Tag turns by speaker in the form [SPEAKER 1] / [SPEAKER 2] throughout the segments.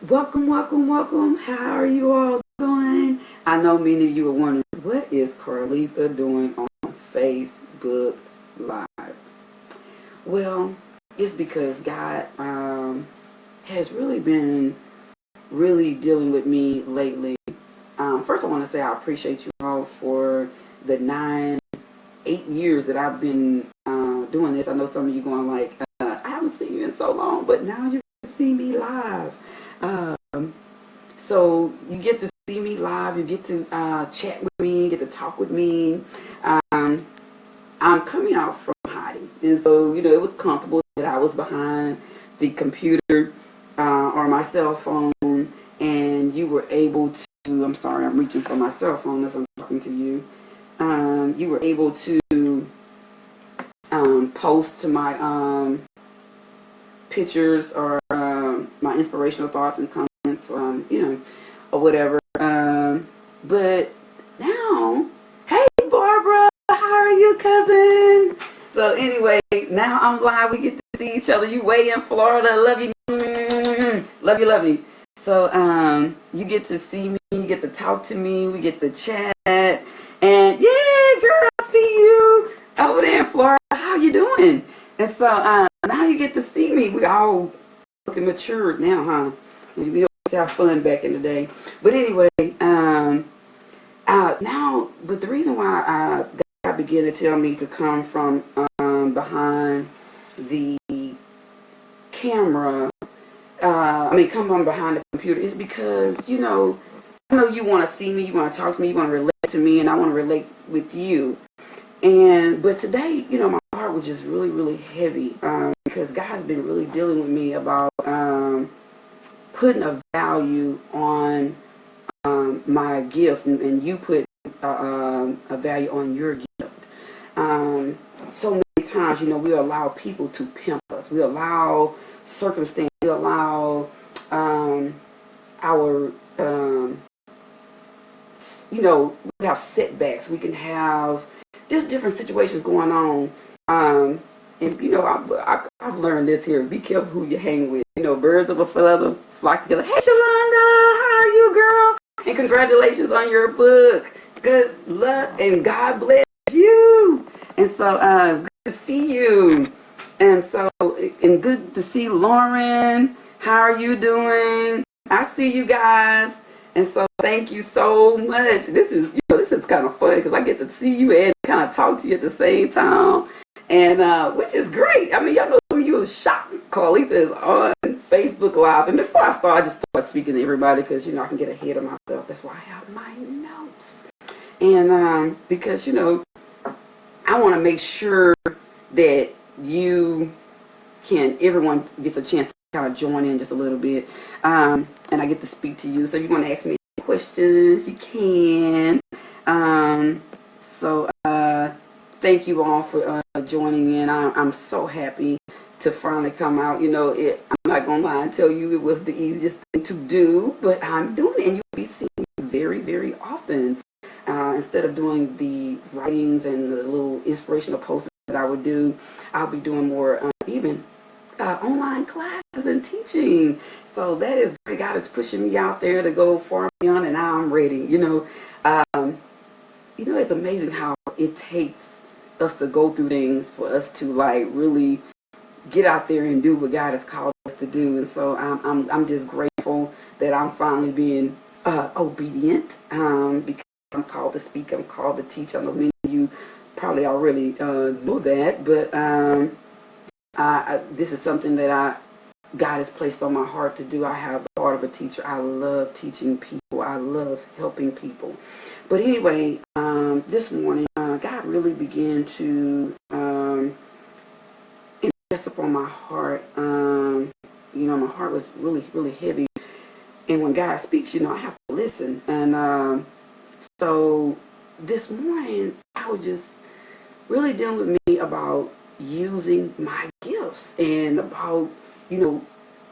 [SPEAKER 1] Welcome, welcome, welcome. How are you all doing? I know many of you are wondering, what is Carleatha doing on Facebook Live? Well, it's because God has really been dealing with me lately. First, I want to say I appreciate you all for the 8 years that I've been doing this. I know some of you going like, I haven't seen you in so long, but now you can see me live. So you get to see me live, you get to chat with me, get to talk with me. I'm coming out from hiding, and so it was comfortable that I was behind the computer or my cell phone, and you were able to. I'm sorry, I'm reaching for my cell phone as I'm talking to you. You were able to post to my pictures or my inspirational thoughts and comments, or whatever. But now, hey Barbara, how are you, cousin? So anyway, now I'm live. We get to see each other. You way in Florida. Love you. Love you, love you. So you get to see me. You get to talk to me. We get to chat. And yeah, girl, I see you over there in Florida. How you doing? And so now you get to see me. We all looking matured now, huh? We always have fun back in the day. But anyway, now, but the reason why God began to tell me to come from behind the camera, come from behind the computer, is because, I know you want to see me, you want to talk to me, you want to relate to me, and I want to relate with you. But today, my heart was just really, really heavy because God's been really dealing with me about putting a value on my gift, and you put a value on your gift. So many times, we allow people to pimp us. We allow circumstance. We allow our we have setbacks. We can have there's different situations going on. And I've learned this here. Be careful who you hang with. Birds of a feather flock together. Hey, Shalonda, how are you, girl? And congratulations on your book. Good luck and God bless you. And so good to see you. And so and good to see Lauren. How are you doing? I see you guys. And so thank you so much. This is kind of fun because I get to see you and kind of talk to you at the same time, and which is great. Y'all know some of you are shocked. Carleatha is on Facebook Live, and before I start, I just start speaking to everybody because I can get ahead of myself. That's why I have my notes, and because I want to make sure that everyone gets a chance to kind of join in just a little bit, and I get to speak to you. So if you want to ask me any questions, you can. So thank you all for joining in. I'm so happy to finally come out. I'm not gonna lie and tell you it was the easiest thing to do, but I'm doing it, and you'll be seeing me very, very often. Instead of doing the writings and the little inspirational posts that I would do, I'll be doing more even online classes and teaching. So that is great. God is pushing me out there to go far beyond, and now I'm ready. It's amazing how it takes us to go through things for us to really get out there and do what God has called us to do. And so I'm just grateful that I'm finally being obedient because I'm called to speak. I'm called to teach. I know many of you probably already know that, but this is something that God has placed on my heart to do. I have the heart of a teacher. I love teaching people. I love helping people. But anyway, this morning, God really began to impress upon my heart. My heart was really, really heavy. And when God speaks, I have to listen. And so this morning, I was just really dealing with me about using my gifts and about,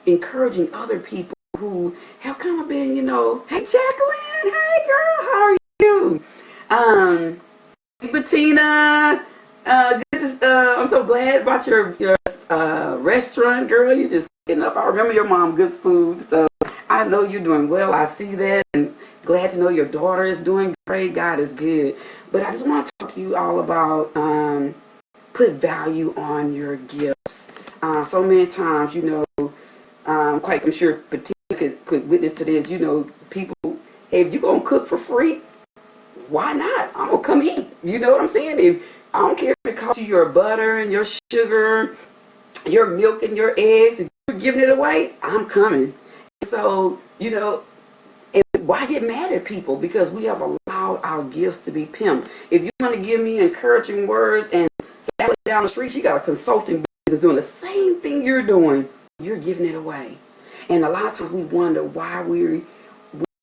[SPEAKER 1] encouraging other people who have kind of been, hey, Jacqueline, hey, girl, how are you? Hey, Bettina, I'm so glad about your restaurant, girl. You just getting up. I remember your mom, good food. So I know you're doing well. I see that, and glad to know your daughter is doing great. God is good. But I just want to talk to you all about put value on your gifts. So many times, quite I'm sure Patina could witness to this. People, hey, if you're gonna cook for free, why not? I'm gonna come eat. You know what I'm saying? If I don't care if it costs you your butter and your sugar, your milk and your eggs, if you're giving it away, I'm coming. So, and why get mad at people? Because we have allowed our gifts to be pimped. If you want to give me encouraging words and say down the street, she got a consulting business doing the same thing you're doing, you're giving it away. And a lot of times we wonder why we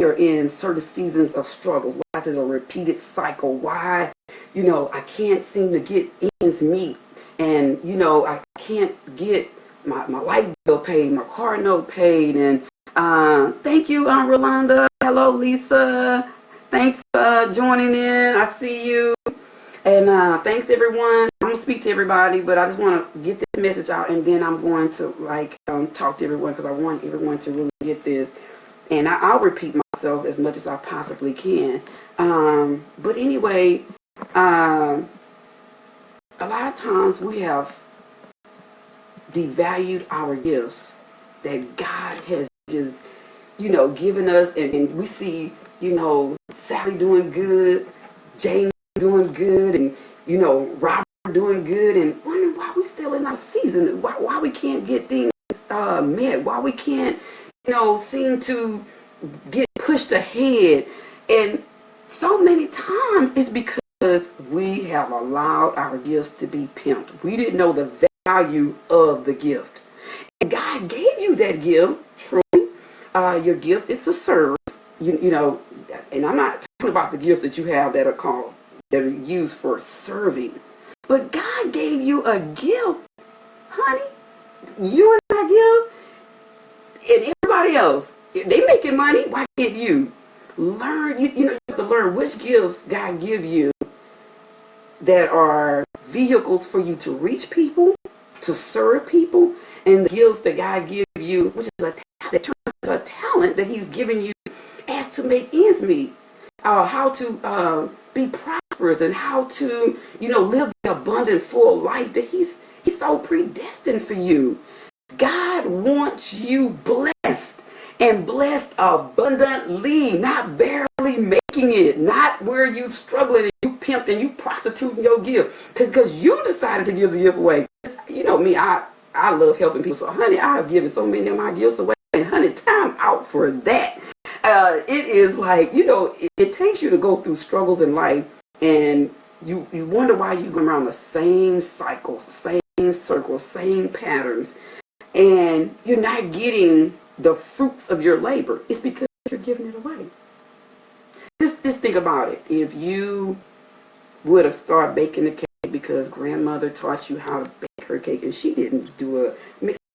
[SPEAKER 1] are in certain seasons of struggle. Why is it a repeated cycle? Why, I can't seem to get ends meet. And, I can't get my light bill paid, my car note paid. And thank you, Aunt Rolanda. Hello, Lisa. Thanks for joining in. I see you. And thanks, everyone. I'm going to speak to everybody, but I just want to get this message out, and then I'm going to, talk to everyone because I want everyone to really get this. And I'll repeat myself as much as I possibly can. But anyway, a lot of times we have devalued our gifts that God has just, given us. And we see, Sally doing good, James doing good, and, Robert doing good, and wondering why we still in our season, why we can't get things met, why we can't, seem to get pushed ahead. And so many times it's because we have allowed our gifts to be pimped. We didn't know the value of the gift. And God gave you that gift, truly. Your gift is to serve, and I'm not talking about the gifts that you have that are used for serving. But God gave you a gift, honey. You and I give, and everybody else. If they making money, why can't you? Learn, you have to learn which gifts God give you that are vehicles for you to reach people, to serve people, and the gifts that God give you, which is a talent that He's given you as to make ends meet. How to be prosperous, and how to, live the abundant, full life that He's so predestined for you. God wants you blessed, and blessed abundantly, not barely making it, not where you struggling and you pimped and you prostituting your gift because you decided to give the gift away. You know me, I love helping people. So, honey, I have given so many of my gifts away, and honey, time out for that. It is like, it takes you to go through struggles in life, and you wonder why you go around the same cycles, same circles, same patterns, and you're not getting the fruits of your labor. It's because you're giving it away. Just think about it. If you would have started baking the cake because grandmother taught you how to bake her cake, and she didn't do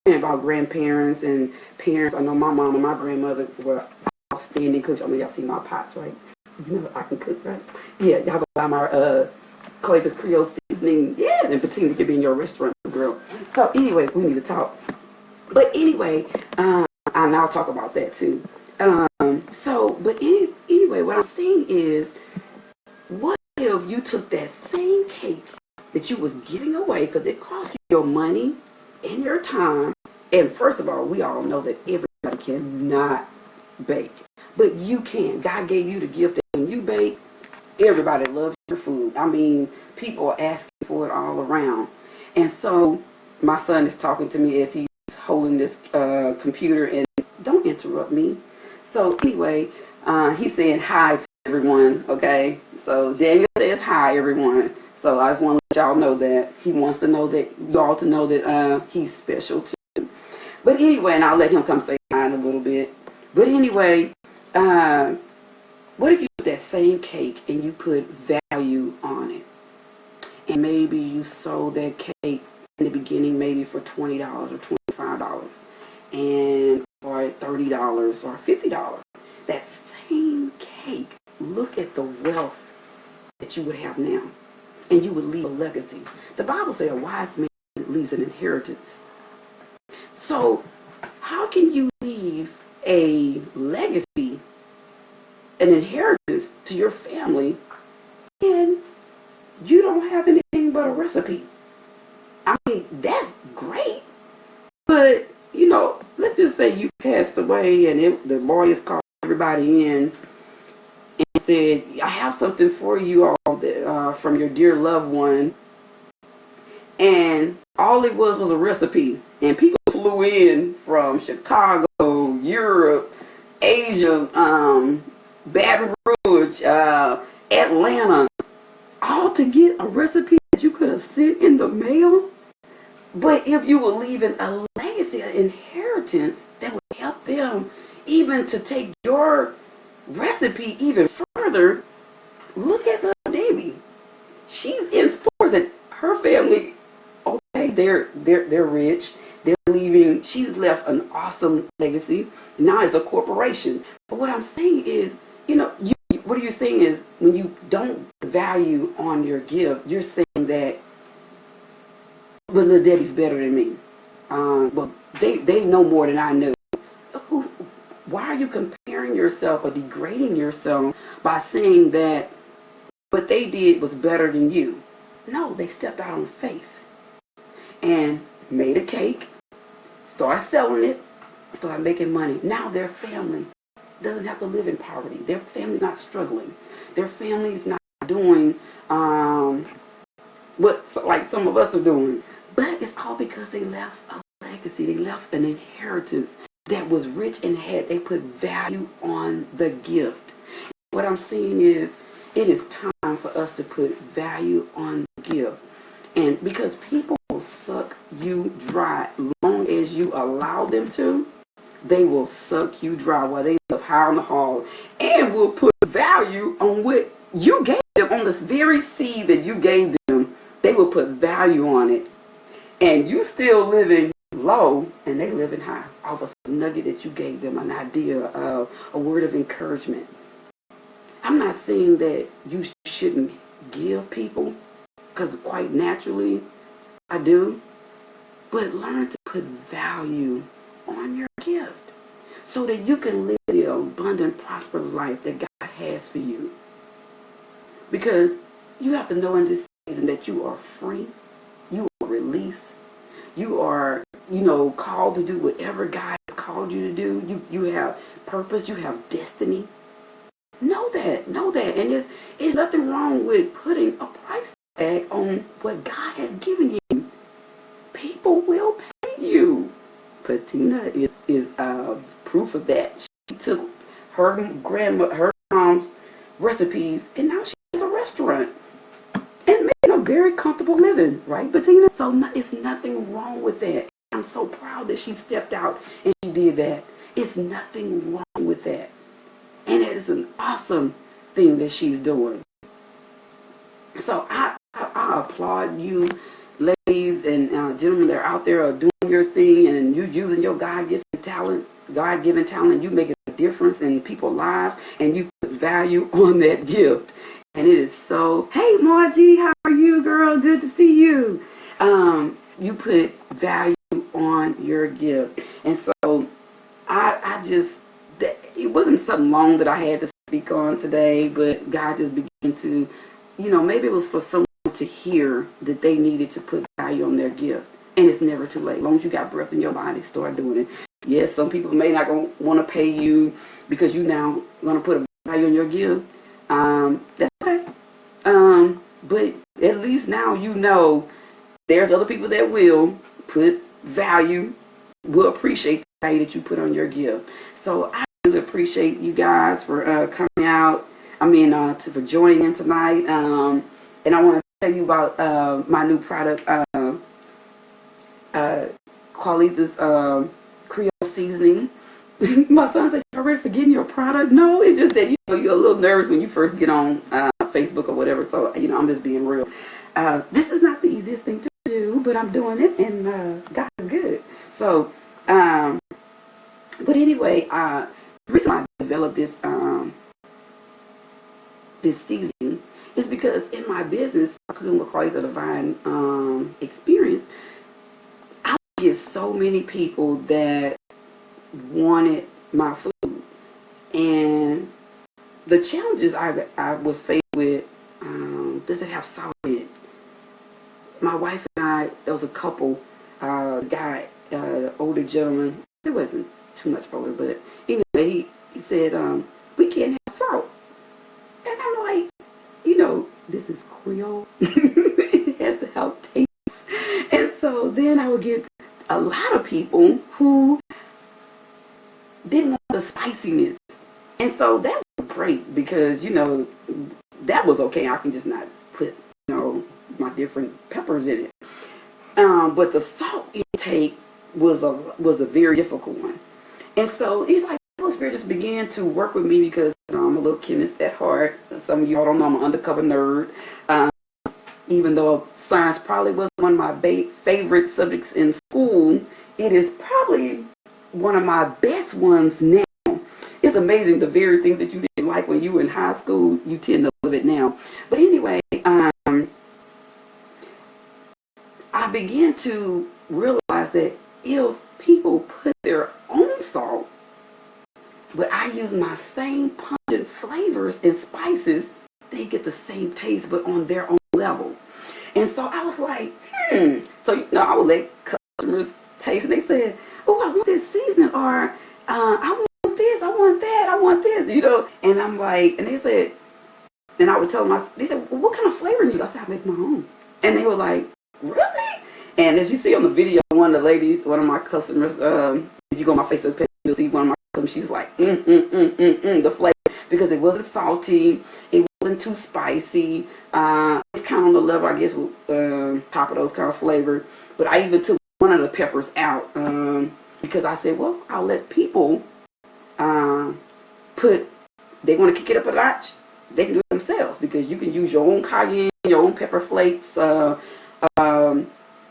[SPEAKER 1] about grandparents and parents. I know my mom and my grandmother were outstanding cooks. I mean, y'all see my pots, right? I can cook, right? Yeah, y'all go buy my Carleatha's Creole seasoning. Yeah, and Patina could be in your restaurant, girl. So anyway, we need to talk. But anyway, and I'll talk about that too. Anyway, what I'm saying is, what if you took that same cake that you was giving away, because it cost you your money and your time, and first of all, we all know that everybody cannot bake, but you can. God gave you the gift that when you bake, everybody loves your food. I mean, people are asking for it all around. And so my son is talking to me as he's holding this computer, and don't interrupt me. So anyway, he's saying hi to everyone, okay? So Daniel says hi, everyone. So I just want to let y'all know that he wants to know that y'all to know that he's special too. But anyway, and I'll let him come say hi in a little bit. But anyway, what if you put that same cake and you put value on it? And maybe you sold that cake in the beginning maybe for $20 or $25 and or $30 or $50. That same cake, look at the wealth that you would have now. And you would leave a legacy. The Bible says a wise man leaves an inheritance. So how can you leave a legacy, an inheritance to your family, and you don't have anything but a recipe. I mean, that's great. But, let's just say you passed away and the lawyers called everybody in and said, I have something for you all that, from your dear loved one. And all it was a recipe. And people flew in from Chicago, Europe, Asia, Baton Rouge, Atlanta, all to get a recipe that you could have sent in the mail. But if you were leaving a legacy, an inheritance that would help them even to take your recipe even further, look at the baby. She's in sports and her family, okay, they're rich. They're leaving, she's left an awesome legacy. Now it's a corporation. But what I'm saying is, what you're saying is when you don't value on your gift, you're saying that, but little Debbie's better than me. Well, they know more than I know. Why are you comparing yourself or degrading yourself by saying that what they did was better than you? No, they stepped out on faith and made a cake, started selling it, started making money. Now their family doesn't have to live in poverty. Their family's not struggling. Their family's not doing what like some of us are doing. But it's all because they left a legacy. They left an inheritance that was rich and they put value on the gift. What I'm saying is, it is time for us to put value on the gift. And because people will suck you dry, long as you allow them to, they will suck you dry while they live high on the hog, and will put value on what you gave them, on this very seed that you gave them. They will put value on it. And you still living low and they living high. All of a nugget that you gave them, an idea of a word of encouragement. I'm not saying that you shouldn't give people, because quite naturally I do. But learn to put value on your gift so that you can live the abundant, prosperous life that God has for you. Because you have to know in this season that you are free. You are released. You are, called to do whatever God has called you to do. You have purpose. You have destiny. Know that. And there's nothing wrong with putting a price tag on what God has given you. People will pay you. Patina is proof of that. She took her mom's recipes, and now she has a restaurant. And making a very comfortable living, right, Bettina? So it's nothing wrong with that. I'm so proud that she stepped out and she did that. It's nothing wrong with that. And it is an awesome thing that she's doing. So I applaud you, ladies and gentlemen that are out there are doing your thing, and you using your God-given talent, you make a difference in people's lives, and you put value on that gift. And it is so, hey Margie, how are you, girl? Good to see you. You put value on your gift. And so I just, it wasn't something long that I had to speak on today, but God just began to, maybe it was for someone to hear that they needed to put value on their gift. And it's never too late. As long as you got breath in your body, start doing it. Yes, some people may not want to pay you because you now going to put a value on your gift. That's okay. But at least now there's other people that will put value, will appreciate the value that you put on your gift. So I really appreciate you guys for coming out. For joining in tonight. And I want to tell you about my new product, Carleatha's Creole seasoning. My son said, "You're ready for getting your product?" No, it's just that you're a little nervous when you first get on Facebook or whatever. So I'm just being real. This is not the easiest thing to do, but I'm doing it, and God is good. So, but anyway, the reason I developed this this seasoning is because in my business, cooking with Carleatha Divine Experience, I get so many people that wanted my food. And the challenges I was faced with, does it have salt in it? My wife and I, there was a couple, guy, older gentleman, it wasn't too much older, but anyway, he said, we can't have salt. And I'm like, this is Creole. It has to have taste. And so then I would get a lot of people who didn't want the spiciness. And so that was great because, that was okay. I can just not put, my different peppers in it. But the salt intake was a very difficult one. And so he's like, the Holy Spirit just began to work with me because I'm a little chemist at heart. Some of y'all don't know I'm an undercover nerd. Even though science probably was one of my favorite subjects in school, it is probably one of my best ones now. It's amazing the very things that you didn't like when you were in high school, you tend to love it now. But anyway, I began to realize that if people put their own salt, but I use my same pungent flavors and spices, they get the same taste, but on their own level. And so I was like, So, I would let customers taste, and they said, oh, I want this seasoning, or I want this, I want that, I want this, And I'm like, and they said, and I would tell them, they said, well, what kind of flavor do you use? I said, I make my own. And they were like, really? And as you see on the video, one of the ladies, one of my customers, if you go on my Facebook page, you'll see one of my customers, she's like, the flavor, because it wasn't salty, it wasn't too spicy, it's kind of on the level, I guess, with top of those kind of flavor. But I even took one of the peppers out, because I said, well, I'll let people they want to kick it up a notch, they can do it themselves, because you can use your own cayenne, your own pepper flakes,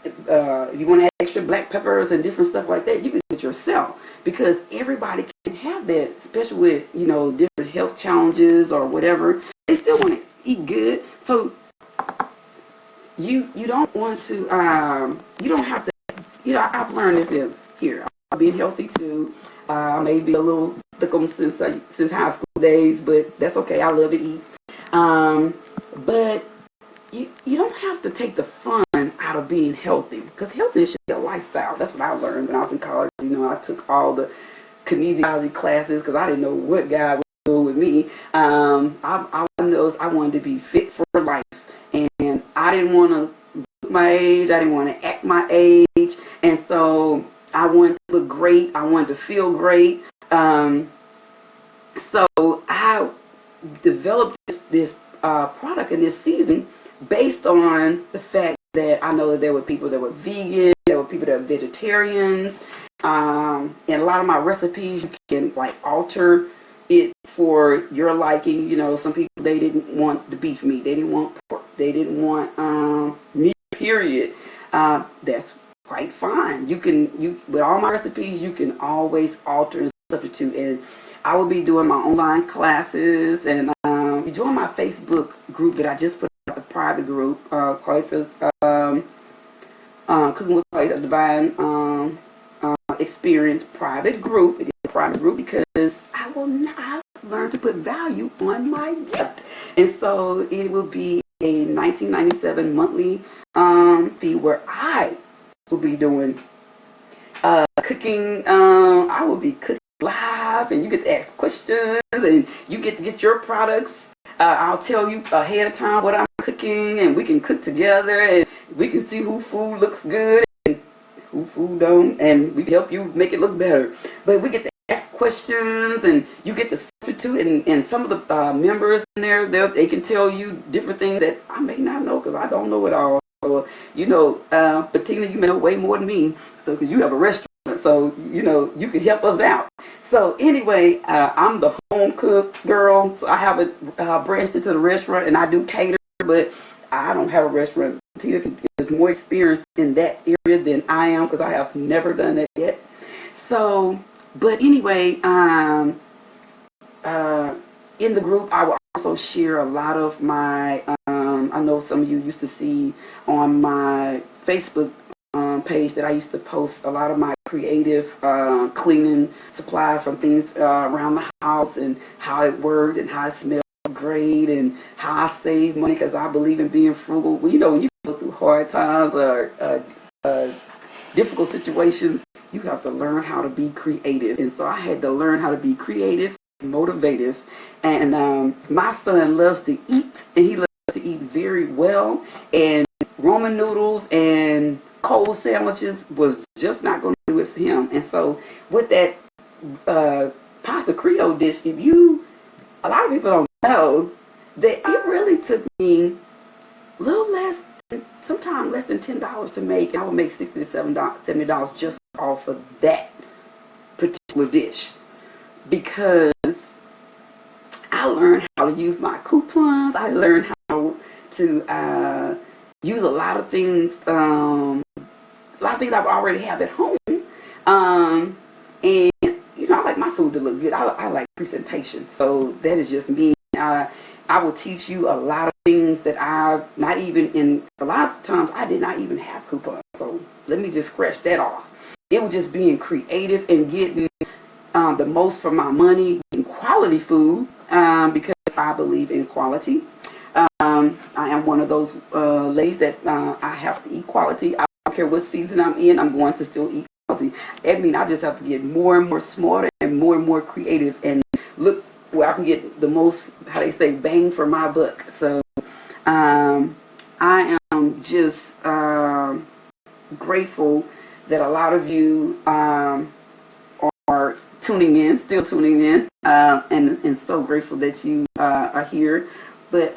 [SPEAKER 1] if you want to add extra black peppers and different stuff like that, you can do it yourself, because everybody can have that, especially with, different health challenges or whatever. They still want to eat good. So you don't want to, you don't have to, I've learned this here. I've been healthy too. I may be a little thick on since high school days, but that's okay. I love to eat. But you don't have to take the fun out of being healthy, because healthiness should be a lifestyle. That's what I learned when I was in college. I took all the kinesiology classes because I didn't know what God was doing with me. I knows I wanted to be fit for life, and I didn't want to look my age. I didn't want to act my age, and so I wanted to look great. I wanted to feel great. So I developed this product in this season based on the fact that I know that there were people that were vegan, there were people that were vegetarians, and a lot of my recipes you can alter it for your liking. Some people, they didn't want the beef meat, they didn't want pork, they didn't want meat, period. That's quite fine. You with all my recipes, you can always alter and substitute. And I will be doing my online classes, and you join my Facebook group that I just put out, the private group, Carleatha's Cooking with Carleatha Divine Experience private group. It is a private group because I've learned to put value on my gift, and so it will be a $19.97 monthly fee where I will be doing cooking. I will be cooking live, and you get to ask questions, and you get to get your products. I'll tell you ahead of time what I'm cooking, and we can cook together, and we can see who food looks good and who food don't, and we can help you make it look better. But we get to ask questions, and you get to substitute, and some of the members in there, they can tell you different things that I may not know, because I don't know it all. So, but Tina, you may know way more than me, so because you have a restaurant, so you can help us out. So anyway, I'm the home cook girl, so I have a branched into the restaurant, and I do cater, but I don't have a restaurant. Tina is more experienced in that area than I am, because I have never done that yet. So, but anyway, in the group, I will also share a lot of my, I know some of you used to see on my Facebook page that I used to post a lot of my creative, cleaning supplies from things around the house and how it worked and how it smelled great and how I save money because I believe in being frugal. Well, you know, when you go through hard times or difficult situations, you have to learn how to be creative. And so I had to learn how to be creative, motivative. And my son loves to eat, and he loves to eat very well. And Roman noodles and cold sandwiches was just not going to do it for him. And so with that pasta Creole dish, a lot of people don't know that it really took me a little less, sometimes less than $10 to make. I would make $60 to $70 just off of that particular dish because I learned how to use my coupons. I learned how to use a lot of things I've already have at home. And you know, I like my food to look good. I like presentation. So that is just me. I will teach you a lot of things that a lot of times I did not even have coupons. So let me just scratch that off. It was just being creative and getting the most for my money, getting quality food, because I believe in quality. I am one of those ladies that I have to eat quality. I don't care what season I'm in, I'm going to still eat quality. I mean, I just have to get more and more smarter and more creative and look where I can get the most, how they say, bang for my buck. So I am just grateful that a lot of you are still tuning in, and so grateful that you are here. But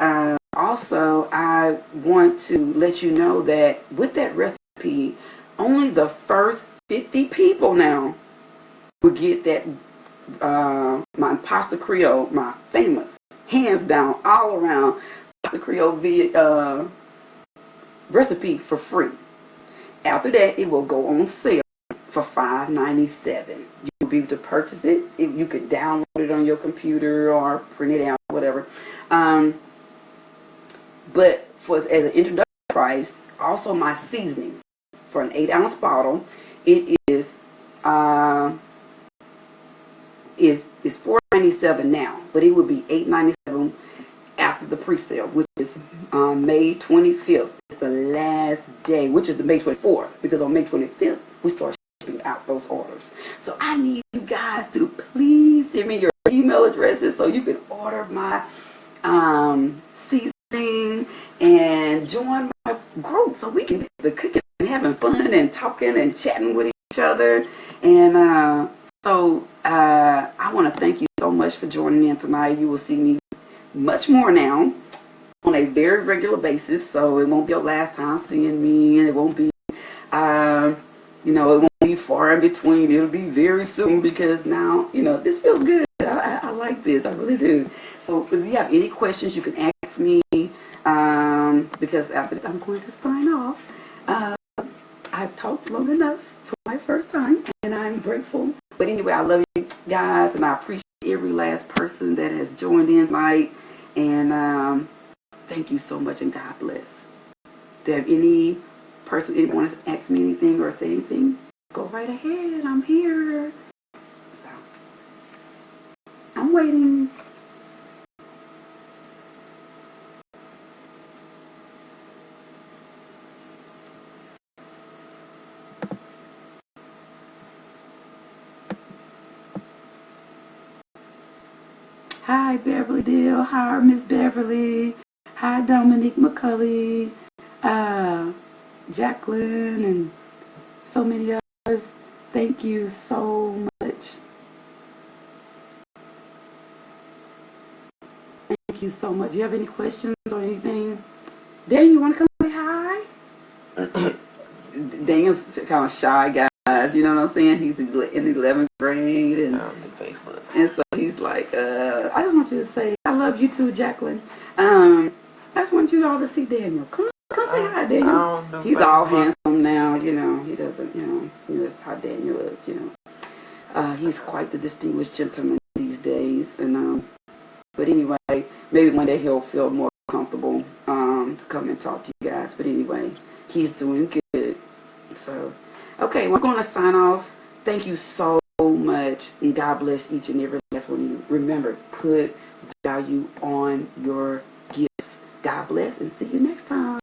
[SPEAKER 1] also, I want to let you know that with that recipe, only the first 50 people now will get that my pasta Creole, my famous, hands down, all around pasta Creole recipe for free. After that, it will go on sale for $5.97. You'll be able to purchase it. You could download it on your computer or print it out, whatever. But as an introductory price, also my seasoning for an 8-ounce bottle, it is $4.97 now, but it would be $8.97 after the pre-sale, which is May 25th. It's the last day, which is the May 24th, because on May 25th we start shipping out those orders. So I need you guys to please send me your email addresses so you can order my seasoning and join my group so we can get the cooking and having fun and talking and chatting with each other. And so I want to thank you so much for joining in tonight. You will see me much more now on a very regular basis, so it won't be your last time seeing me, and it won't be it won't be far in between. It'll be very soon because now, this feels good. I like this. I really do. So if you have any questions, you can ask me, because after this I'm going to sign off. I've talked long enough for my first time, and I'm grateful. But anyway, I love you guys, and I appreciate every last person that has joined in tonight. And thank you so much, and God bless. Do you have any person, anyone wants to ask me anything or say anything? Go right ahead. I'm here. So, I'm waiting. Hi, Beverly Dill. Hi, Miss Beverly. Hi, Dominique McCulley. Jacqueline, and so many others. Thank you so much. Thank you so much. Do you have any questions or anything? Dan, you want to come say hi? Dan's kind of shy guy. You know what I'm saying? He's in 11th grade, and so he's like, I just want you to say, I love you too, Jacqueline. I just want you all to see Daniel. Come say hi, Daniel. He's all handsome now, he doesn't, that's how Daniel is, he's quite the distinguished gentleman these days, and, but anyway, maybe one day he'll feel more comfortable, to come and talk to you guys, but anyway, he's doing good. So, okay, we're going to sign off. Thank you so much, and God bless each and every last one of you. Remember, put value on your gifts. God bless, and see you next time.